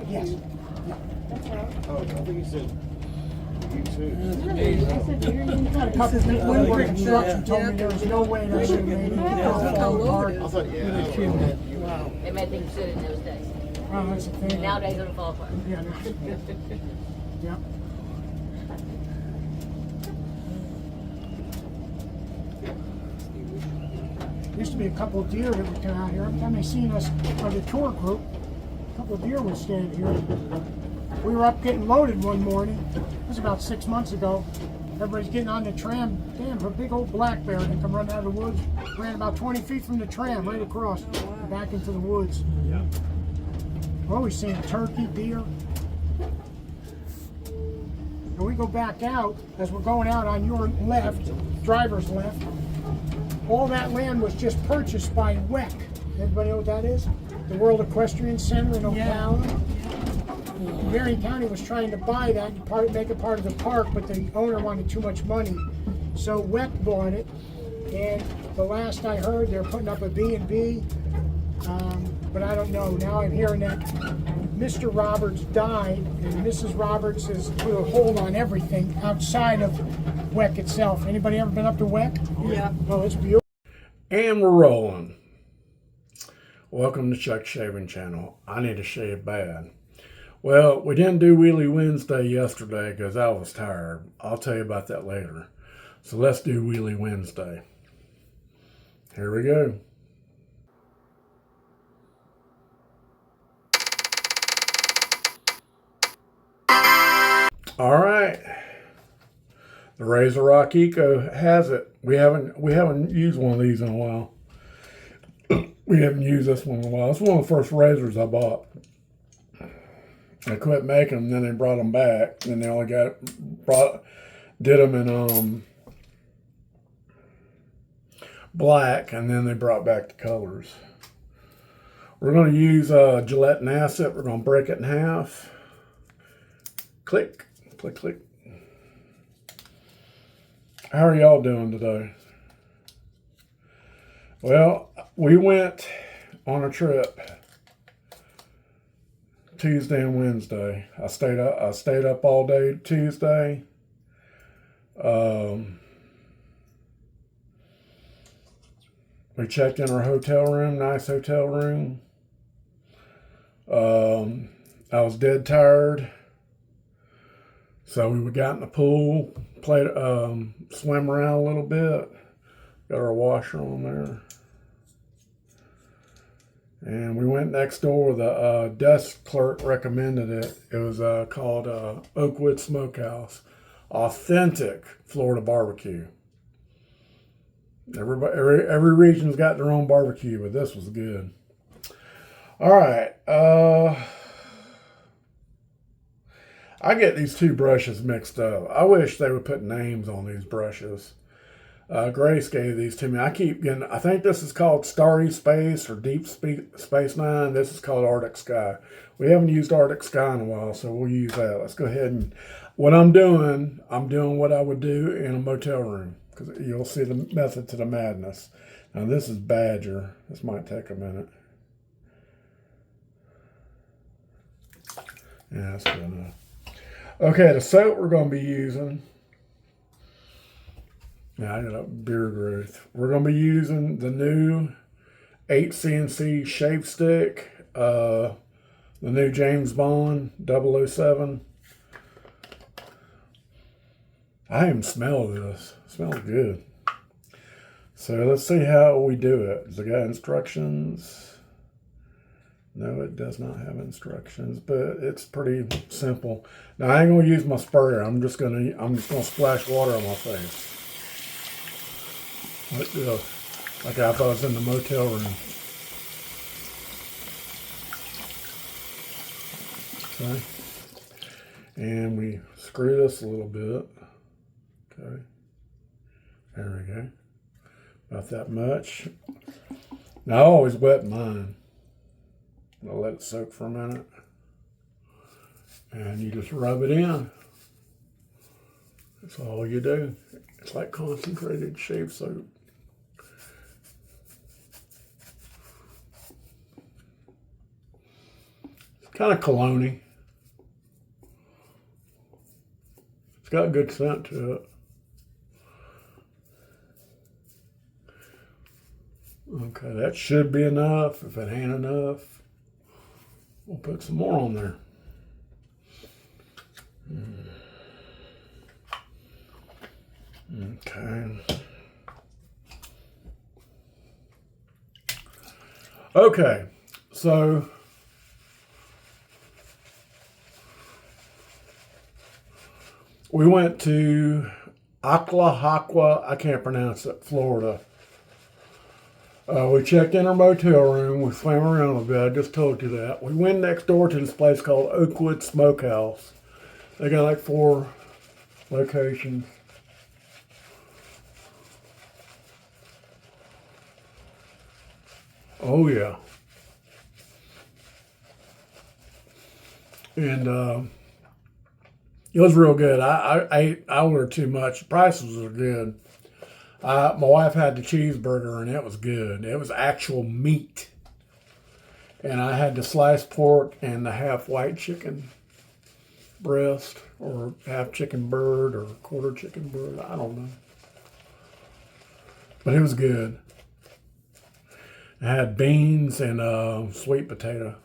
Yes. Oh, I think he said you too. Got a couple of people that work in construction told me there was no way that should have made it. I thought, yeah. Wow. They made things good in those days. Wow, that's the thing. Nowadays it'll fall apart. Yeah. Yeah. Used to be a couple of deer that would come out here. Every time they seen us on the tour group, a couple of deer would stand here. We were up getting loaded one morning. It was about 6 months ago. Everybody's getting on the tram. Damn, a big old black bear that come running out of the woods. Ran about 20 feet from the tram, right across, back into the woods. Yeah. We're always seeing turkey, deer. And we go back out, as we're going out on your left, driver's left, all that land was just purchased by WEC. Everybody know what that is? The World Equestrian Center in Ocala. Marion County was trying to buy that and make it part of the park, but the owner wanted too much money. So WEC bought it, and the last I heard, they're putting up a B&B, but I don't know. Now I'm hearing that Mr. Roberts died, and Mrs. Roberts has put a hold on everything outside of WEC itself. Anybody ever been up to WEC? Yeah. Oh, it's beautiful. And we're rolling. Welcome to Chuck's Shaving Channel. I need to shave bad. Well, we didn't do Wheelie Wednesday yesterday because I was tired. I'll tell you about that later. So let's do Wheelie Wednesday. Here we go. All right. The Razor Rock Eco has it. We haven't used one of these in a while. We haven't used this one in a while. It's one of the first razors I bought. I quit making them, then they brought them back. Then they only did them in black, and then they brought back the colors. We're going to use gelatin acid. We're going to break it in half. Click, click, click. How are y'all doing today? Well, we went on a trip Tuesday and Wednesday. I stayed up all day Tuesday. We checked in our hotel room, nice hotel room. I was dead tired. So we got in the pool, played, swam around a little bit. Got our washer on there. And we went next door. The desk clerk recommended it. It was called Oakwood Smokehouse. Authentic Florida barbecue. Every region's got their own barbecue, but this was good. All right. I get these two brushes mixed up. I wish they would put names on these brushes. Grace gave these to me. I keep getting, I think this is called Starry Space or Deep Space Nine. This is called Arctic Sky. We haven't used Arctic Sky in a while, so we'll use that. Let's go ahead and, what I'm doing what I would do in a motel room, because you'll see the method to the madness. Now this is Badger. This might take a minute. Yeah, that's good enough. Okay, the soap we're going to be using. Now I got a beard growth. We're going to be using the new 8CNC shave stick, the new James Bond 007. I even smell this. It smells good. So let's see how we do it. Does it got instructions? No, it does not have instructions, but it's pretty simple. Now I ain't gonna use my sprayer. I'm just gonna splash water on my face. Like I was in the motel room. Okay. And we screw this a little bit. Okay. There we go. About that much. Now I always wet mine. I'll let it soak for a minute. And you just rub it in. That's all you do. It's like concentrated shave soap. Kind of cologne-y. It's got a good scent to it. Okay, that should be enough. If it ain't enough, we'll put some more on there. Okay. Okay, so we went to Ocklawaha, I can't pronounce it, Florida. We checked in our motel room. We swam around a bit. I just told you that. We went next door to this place called Oakwood Smokehouse. They got like 4 locations. Oh yeah. And it was real good. I ordered too much. Prices were good. My wife had the cheeseburger, and it was good. It was actual meat. And I had the sliced pork and the half white chicken breast, or half chicken bird, or quarter chicken bird. I don't know. But it was good. It had beans and sweet potato.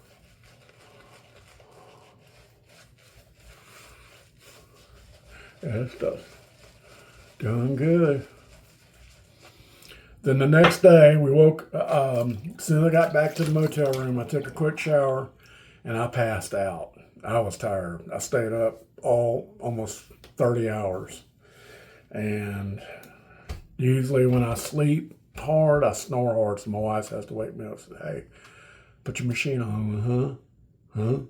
Yeah, that stuff doing good. Then the next day, we woke. As soon as I got back to the motel room, I took a quick shower, and I passed out. I was tired. I stayed up almost 30 hours, and usually when I sleep hard, I snore hard. So my wife has to wake me up and say, "Hey, put your machine on." Huh?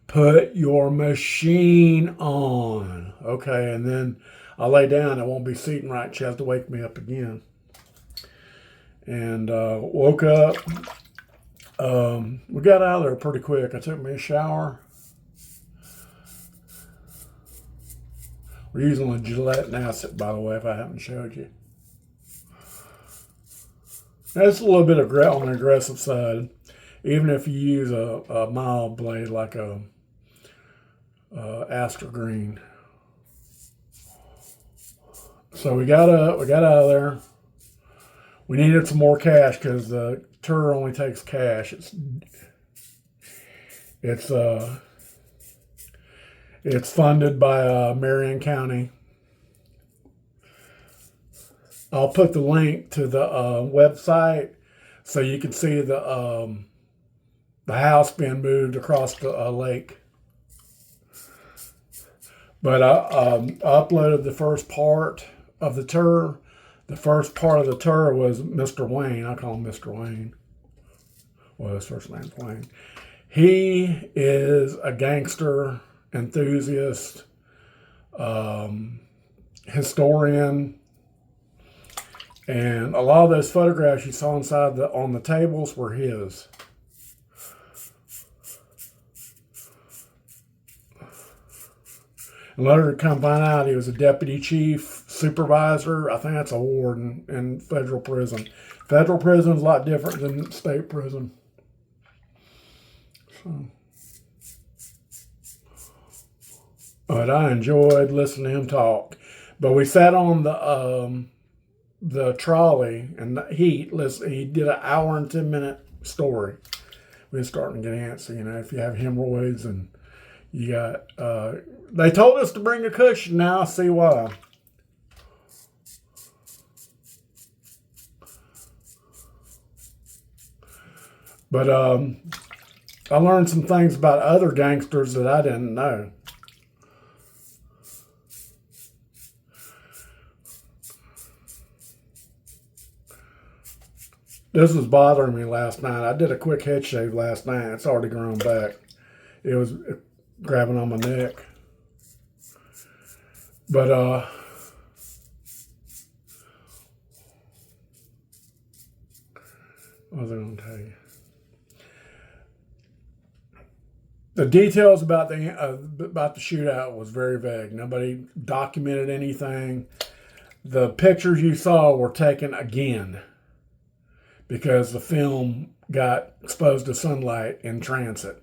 Put your machine on. Okay, and then I lay down. I won't be sitting right. She has to wake me up again. And woke up. We got out of there pretty quick. I took me a shower. We're using a Gillette and Acid, by the way, if I haven't showed you. That's a little bit on the aggressive side. Even if you use a mild blade like a Astor Green. So we got up. We got out of there. We needed some more cash because the tour only takes cash. It's funded by Marion County. I'll put the link to the website so you can see the house being moved across the lake. But I uploaded the first part of the tour. The first part of the tour was Mr. Wayne. I call him Mr. Wayne. Well, his first name's Wayne. He is a gangster, enthusiast, historian, and a lot of those photographs you saw on the tables were his. And later to come find out he was a deputy chief, supervisor. I think that's a warden in federal prison. Federal prison is a lot different than state prison. So, but I enjoyed listening to him talk. But we sat on the trolley in the heat. He did an hour and 10-minute story. We're starting to get antsy, if you have hemorrhoids and you got. They told us to bring a cushion. Now I see why. But I learned some things about other gangsters that I didn't know. This was bothering me last night. I did a quick head shave last night. It's already grown back. It was grabbing on my neck. But what was I going to tell you? The details about the shootout was very vague. Nobody documented anything. The pictures you saw were taken again because the film got exposed to sunlight in transit.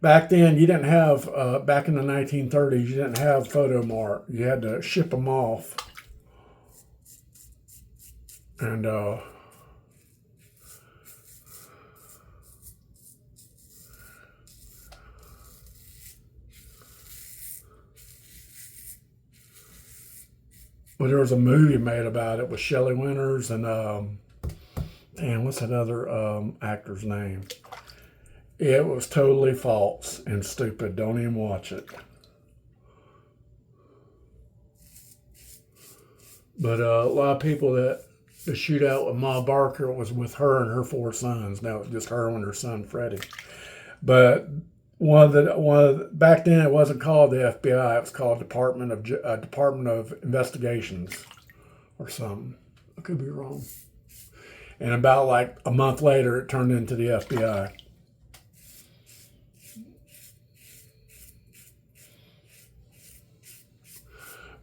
back then you didn't have, back in the 1930s, you didn't have photo mart. You had to ship them off. And, well, there was a movie made about it with Shelley Winters and, and what's that other actor's name? It was totally false and stupid. Don't even watch it. But a lot of people that the shootout with Ma Barker was with her and her 4 sons. Now it's just her and her son Freddie. But back then it wasn't called the FBI. It was called Department of Investigations or something. I could be wrong. And about like a month later, it turned into the FBI.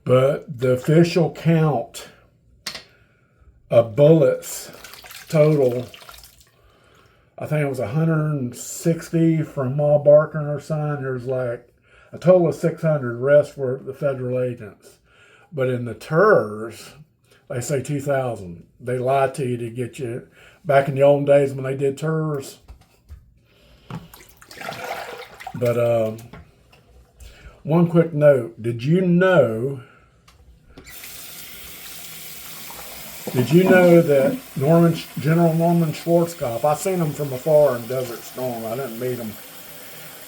But the official count of bullets total, I think it was 160 from Ma Barker and her son. There's like a total of 600. The rest were the federal agents. But in the TERS, they say 2,000. They lie to you to get you. Back in the old days when they did TERS. But one quick note. Did you know that General Norman Schwarzkopf, I seen him from afar in Desert Storm. I didn't meet him.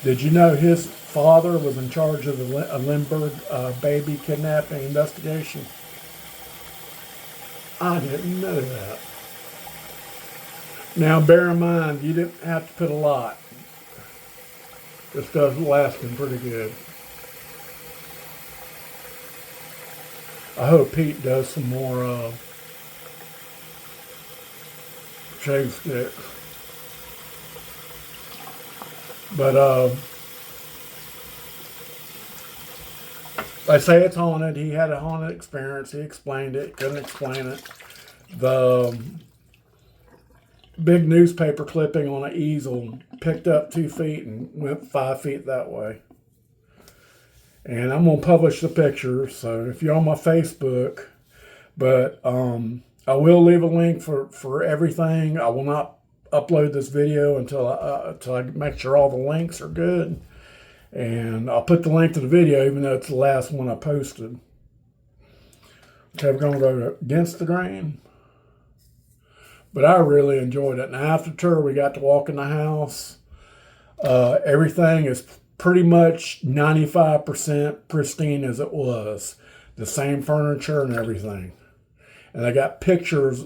Did you know his father was in charge of the Lindbergh baby kidnapping investigation? I didn't know that. Now, bear in mind, you didn't have to put a lot. This stuff's lasting pretty good. I hope Pete does some more shave sticks. But they say it's haunted. He had a haunted experience. He explained it. Couldn't explain it. The big newspaper clipping on an easel picked up 2 feet and went 5 feet that way. And I'm going to publish the picture. So if you're on my Facebook, but I will leave a link for everything. I will not upload this video until I make sure all the links are good. And I'll put the link to the video, even though it's the last one I posted. Okay, we're going to go against the grain. But I really enjoyed it. And after tour, we got to walk in the house. Everything is pretty much 95% pristine as it was. The same furniture and everything. And I got pictures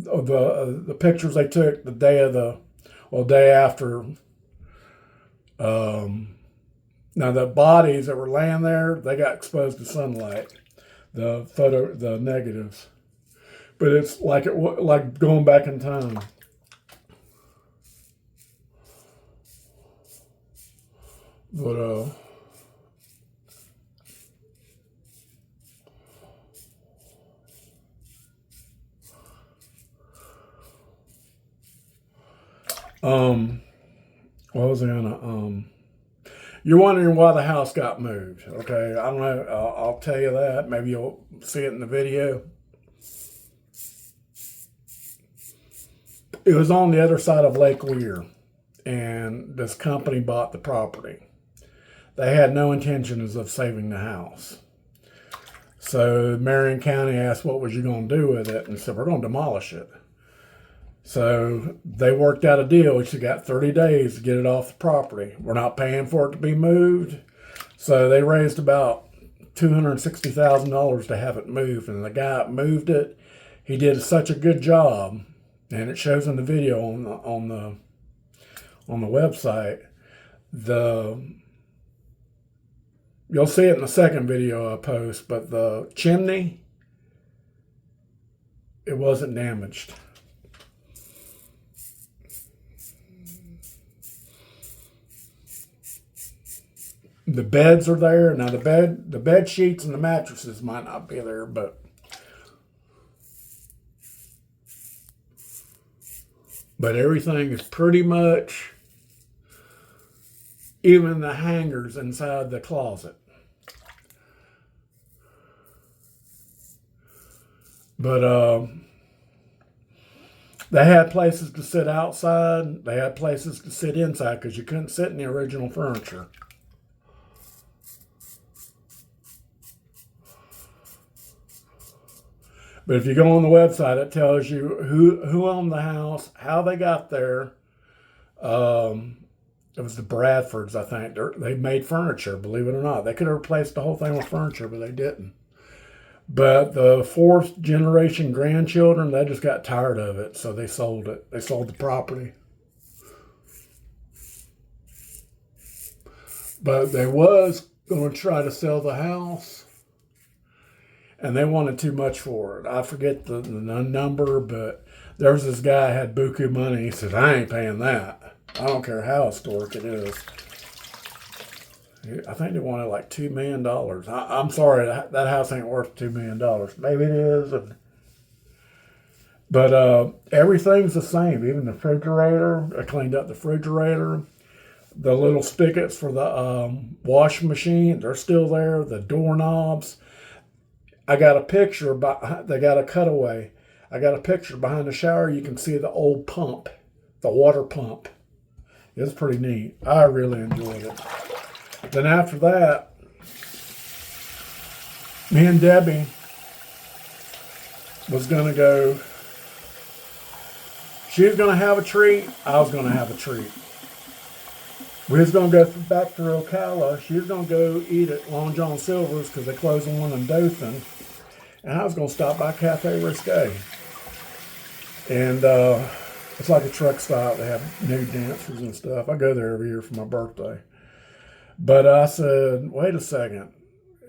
of the pictures they took the day after. Now the bodies that were laying there, they got exposed to sunlight. The negatives, but it's like like going back in time. But what was I gonna You're wondering why the house got moved. Okay, I don't know. I'll tell you that. Maybe you'll see it in the video. It was on the other side of Lake Weir, and this company bought the property. They had no intentions of saving the house. So Marion County asked, what was you going to do with it? And said, we're going to demolish it. So they worked out a deal. She got 30 days to get it off the property. We're not paying for it to be moved. So they raised about $260,000 to have it moved. And the guy that moved it, he did such a good job. And it shows in the video on the website. You'll see it in the second video I post, but the chimney, it wasn't damaged. The beds are there. Now the bed sheets and the mattresses might not be there, but everything is pretty much even the hangers inside the closet. But they had places to sit outside. They had places to sit inside because you couldn't sit in the original furniture. But if you go on the website, it tells you who owned the house, how they got there. It was the Bradfords, I think. They made furniture, believe it or not. They could have replaced the whole thing with furniture, but they didn't. But the fourth generation grandchildren, they just got tired of it, so they sold it. They sold the property. But they was going to try to sell the house, and they wanted too much for it. I forget the number, but there was this guy had buku money. He said, I ain't paying that. I don't care how historic it is. I think they wanted like $2 million. I'm sorry, that house ain't worth $2 million. Maybe it is. But everything's the same. Even the refrigerator, I cleaned up the refrigerator. The little spigots for the washing machine, they're still there. The doorknobs. I got a picture, they got a cutaway. I got a picture behind the shower. You can see the old pump, the water pump. It's pretty neat. I really enjoyed it. Then after that, me and Debbie was going to go. She was going to have a treat. I was going to have a treat. We was going to go back to Ocala. She was going to go eat at Long John Silver's because they closed one in Dothan. And I was going to stop by Cafe Risque. And it's like a truck stop. They have nude dancers and stuff. I go there every year for my birthday. But I said, wait a second.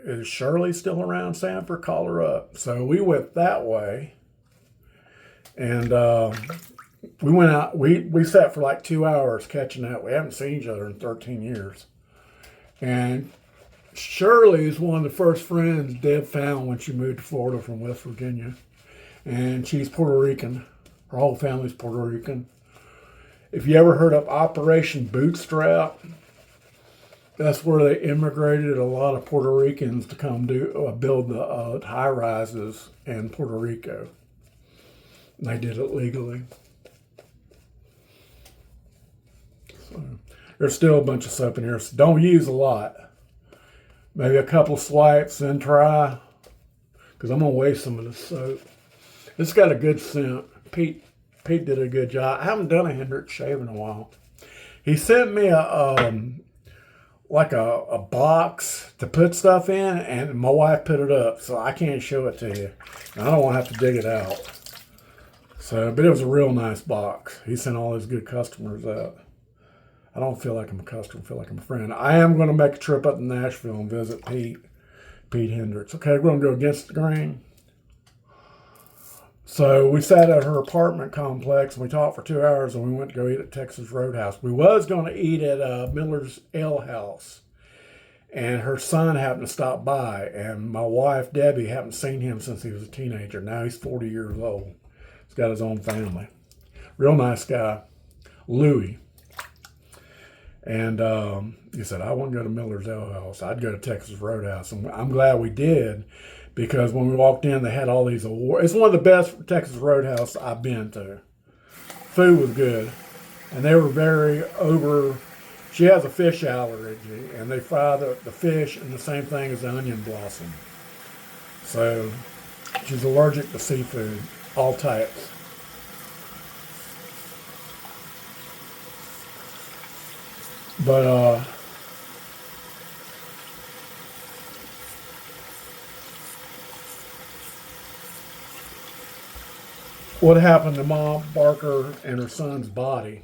Is Shirley still around Sanford? Call her up. So we went that way. And we went out. We sat for like 2 hours catching that. We haven't seen each other in 13 years. And Shirley is one of the first friends Deb found when she moved to Florida from West Virginia. And she's Puerto Rican. Her whole family's Puerto Rican. If you ever heard of Operation Bootstrap, that's where they immigrated a lot of Puerto Ricans to come build the high rises in Puerto Rico. And they did it legally. So, there's still a bunch of soap in here. So don't use a lot. Maybe a couple swipes, then try. Because I'm going to waste some of this soap. It's got a good scent. Pete did a good job. I haven't done a Hendrix shave in a while. He sent me a box to put stuff in, and my wife put it up, so I can't show it to you. And I don't want to have to dig it out. So, but it was a real nice box. He sent all his good customers out. I don't feel like I'm a customer. I feel like I'm a friend. I am going to make a trip up to Nashville and visit Pete Hendricks. Okay, we're going to go against the grain. So we sat at her apartment complex and we talked for 2 hours, and we went to go eat at Texas Roadhouse. We was going to eat at Miller's Ale House, and her son happened to stop by, and my wife Debbie hadn't seen him since he was a teenager. Now he's 40 years old. He's got his own family. Real nice guy, Louis. And he said, I wouldn't go to Miller's Ale House. I'd go to Texas Roadhouse. And I'm glad we did, because when we walked in, they had all these awards. It's one of the best Texas Roadhouse I've been to. Food was good. And they were very she has a fish allergy, and they fry the fish in the same thing as the onion blossom. So she's allergic to seafood, all types. But what happened to Mom Barker and her son's body?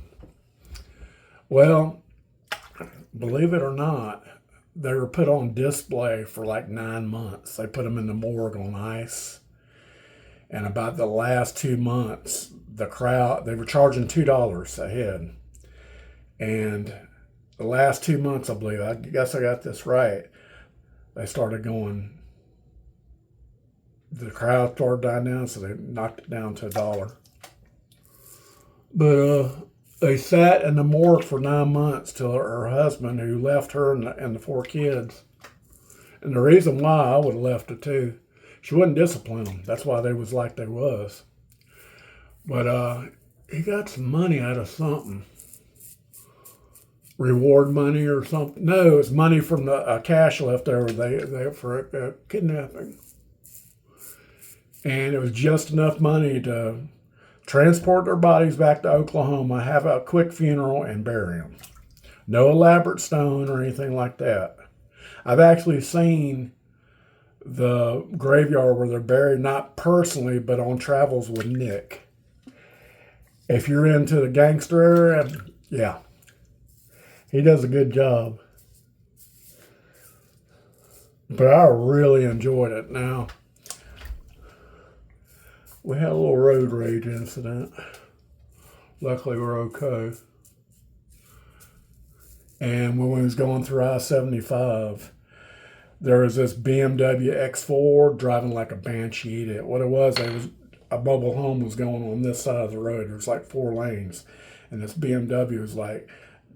Well, believe it or not, they were put on display for like 9 months. They put them in the morgue on ice. And about the last 2 months, the crowd, they were charging $2 a head. And the last 2 months, I believe, I guess I got this right, they started going, the crowd started dying down, so they knocked it down to $1. But They sat in the morgue for 9 months till her husband, who left her and the 4 kids. And the reason why I would have left it too, she wouldn't discipline them. That's why they was like they was. But he got some money out of something. Reward money or something. No, it's money from the cash left over they for kidnapping. And it was just enough money to transport their bodies back to Oklahoma, have a quick funeral, and bury them. No elaborate stone or anything like that. I've actually seen the graveyard where they're buried, not personally, but on Travels with Nick. If you're into the gangster area, yeah, he does a good job. But I really enjoyed it. Now, we had a little road rage incident. Luckily, we're okay. And when we was going through I-75, there was this BMW X4 driving like a banshee. What it was a mobile home was going on this side of the road. There was like 4 lanes, and this BMW was like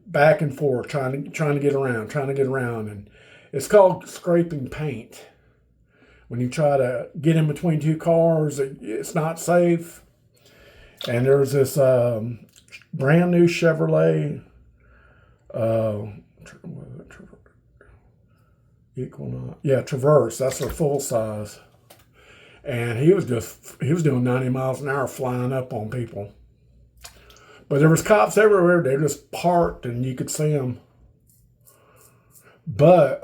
back and forth, trying to get around, and it's called scraping paint. When you try to get in between 2 cars, it's not safe. And there was this brand new Chevrolet Traverse. That's their full size. And he was doing 90 miles an hour flying up on people. But there was cops everywhere. They just parked and you could see them. But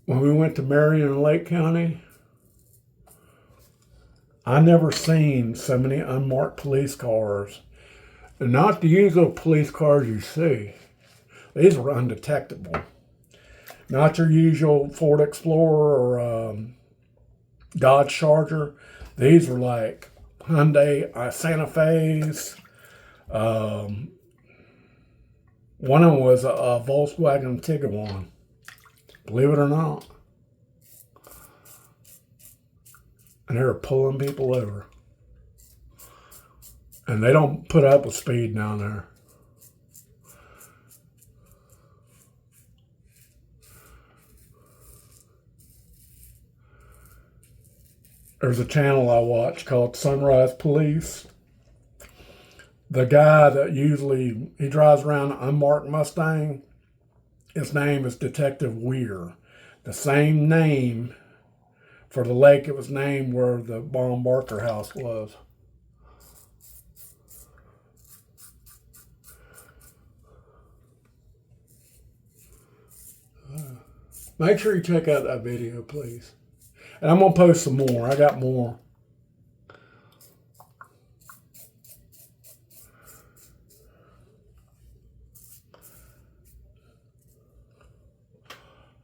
when we went to Marion and Lake County, I never seen so many unmarked police cars. And not the usual police cars you see. These were undetectable. Not your usual Ford Explorer or Dodge Charger. These were like Hyundai Santa Fe's. One of them was a Volkswagen Tiguan. Believe it or not. And they were pulling people over. And they don't put up with speed down there. There's a channel I watch called Sunrise Police. The guy that he drives around an unmarked Mustang, his name is Detective Weir. The same name for the lake it was named where the Bon Barker house was. Make sure you check out that video, please. And I'm going to post some more. I got more.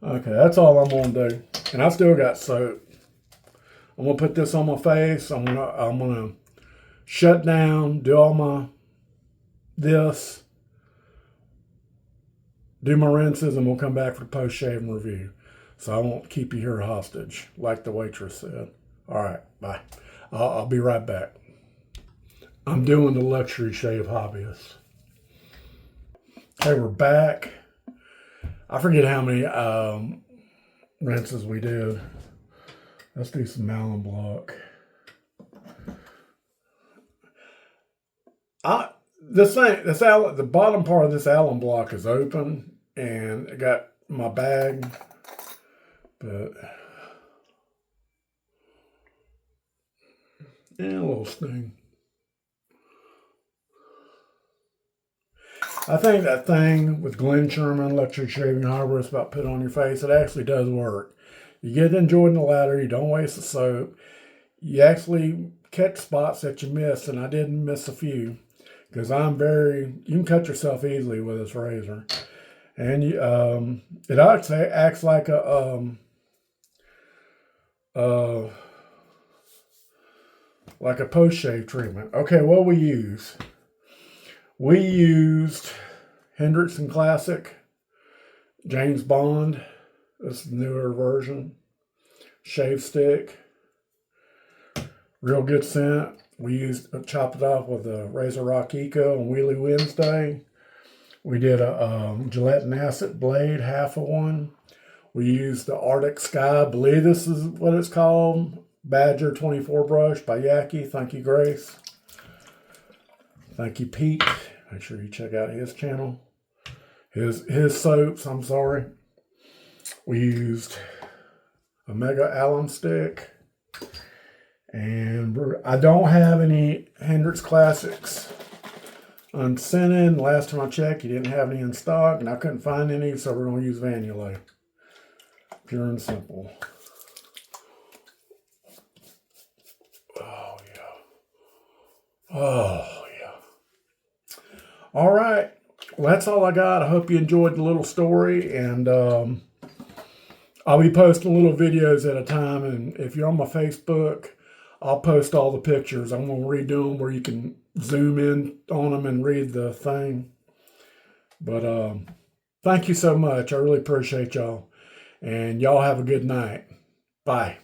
Okay, that's all I'm going to do. And I still got soap. I'm going to put this on my face. I'm gonna shut down, do all this, do my rinses, and we'll come back for the post-shave and review. So I won't keep you here hostage, like the waitress said. All right, bye. I'll be right back. I'm doing the luxury shave hobbyist. Okay, we're back. I forget how many rinses we did. Let's do some Allen Block. The bottom part of this Allen Block is open, and I got my bag, but a little sting. I think that thing with Glenn Sherman Luxury Shaving Harbor is about put on your face. It actually does work. You get enjoying the ladder. You don't waste the soap. You actually catch spots that you missed, and I didn't miss a few because you can cut yourself easily with this razor. And it actually acts like a post-shave treatment. Okay, what we use? We used Hendrickson Classic, James Bond. This is the newer version. Shave stick. Real good scent. We chopped it off with a Razor Rock Eco on Wheelie Wednesday. We did a gelatin acid blade, half of one. We used the Arctic Sky, I believe this is what it's called, Badger 24 brush by Yaki. Thank you, Grace. Thank you, Pete. Make sure you check out his channel. His soaps, I'm sorry. We used a Mega Alum stick. And I don't have any Hendrix Classics unscented. Last time I checked, you didn't have any in stock, and I couldn't find any, so we're going to use Vanillate. Pure and simple. Oh, yeah. Oh, yeah. All right. Well, that's all I got. I hope you enjoyed the little story, and I'll be posting little videos at a time, and if you're on my Facebook, I'll post all the pictures. I'm going to redo them where you can zoom in on them and read the thing. But thank you so much. I really appreciate y'all. And y'all have a good night. Bye.